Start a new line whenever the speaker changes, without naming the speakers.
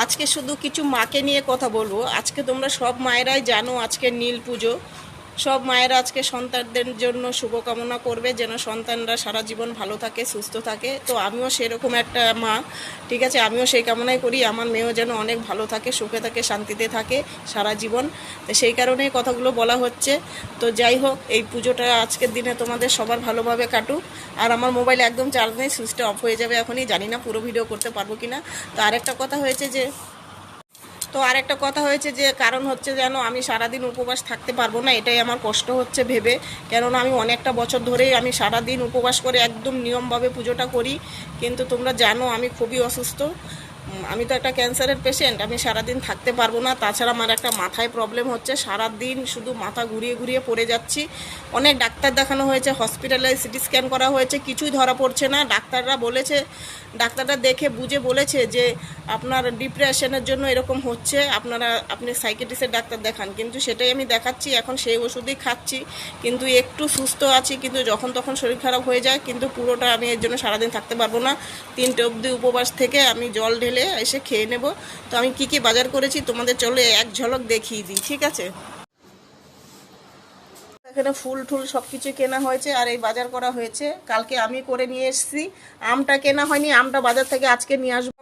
আজকে শুধু কিছু মাকে নিয়ে কথা বলবো। আজকে তোমরা সব মায়েরাই জানো আজকে নীল পুজো। সব মায়েরা আজকে সন্তানদের জন্য শুভকামনা করবে যেন সন্তানরা সারা জীবন ভালো থাকে, সুস্থ থাকে। তো আমিও সেরকম একটা মা, ঠিক আছে, আমিও সেই কামনাই করি আমার মেয়েও যেন অনেক ভালো থাকে, সুখে থাকে, শান্তিতে থাকে সারা জীবন। তো সেই কারণেই কথাগুলো বলা হচ্ছে। তো যাই হোক, এই পুজোটা আজকের দিনে তোমাদের সবার ভালোভাবে কাটুক। আর আমার মোবাইল একদম চার্জ নেই, সুইচটা অফ হয়ে যাবে এখনই, জানি না পুরো ভিডিও করতে পারবো কিনা। তো আরেকটা কথা হয়েছে যে কারণ হচ্ছে যেন আমি সারাদিন উপবাস থাকতে পারবো না, এটাই আমার কষ্ট হচ্ছে ভেবে। কেননা আমি অনেকটা বছর ধরেই আমি সারাদিন উপবাস করে একদম নিয়মভাবে পুজোটা করি। কিন্তু তোমরা জানো আমি খুবই অসুস্থ। আমি তো একটা ক্যান্সারের পেশেন্ট, আমি সারাদিন থাকতে পারবো না। তাছাড়া আমার একটা মাথায় প্রবলেম হচ্ছে, সারাদিন শুধু মাথা ঘুরিয়ে ঘুরিয়ে পড়ে যাচ্ছি। অনেক ডাক্তার দেখানো হয়েছে, হসপিটালে সিটি স্ক্যান করা হয়েছে, কিছুই ধরা পড়ছে না। ডাক্তাররা দেখে বুঝে বলেছে যে আপনার ডিপ্রেশনের জন্য এরকম হচ্ছে, আপনি সাইকিয়াট্রিস্টের ডাক্তার দেখান। কিন্তু সেটাই আমি দেখাচ্ছি, এখন সেই ওষুধই খাচ্ছি। কিন্তু একটু সুস্থ আছি, কিন্তু যখন তখন শরীর খারাপ হয়ে যায়। কিন্তু পুরোটা আমি এর জন্য সারাদিন থাকতে পারবো না। 3টে অবধি উপবাস থেকে আমি জল ঢেলে এসে খেয়ে নেব। তো আমি কি কি বাজার করেছি তোমাদের চলো এক ঝলক দেখিয়ে দিই, ঠিক আছে। এখানে ফুল টুল সব কিছু কেনা হয়েছে আর এই বাজার করা হয়েছে। কালকে আমি করে নিয়ে এসেছি। আমটা কেনা হয়নি, আমটা বাজার থেকে আজকে নিয়ে আসবো।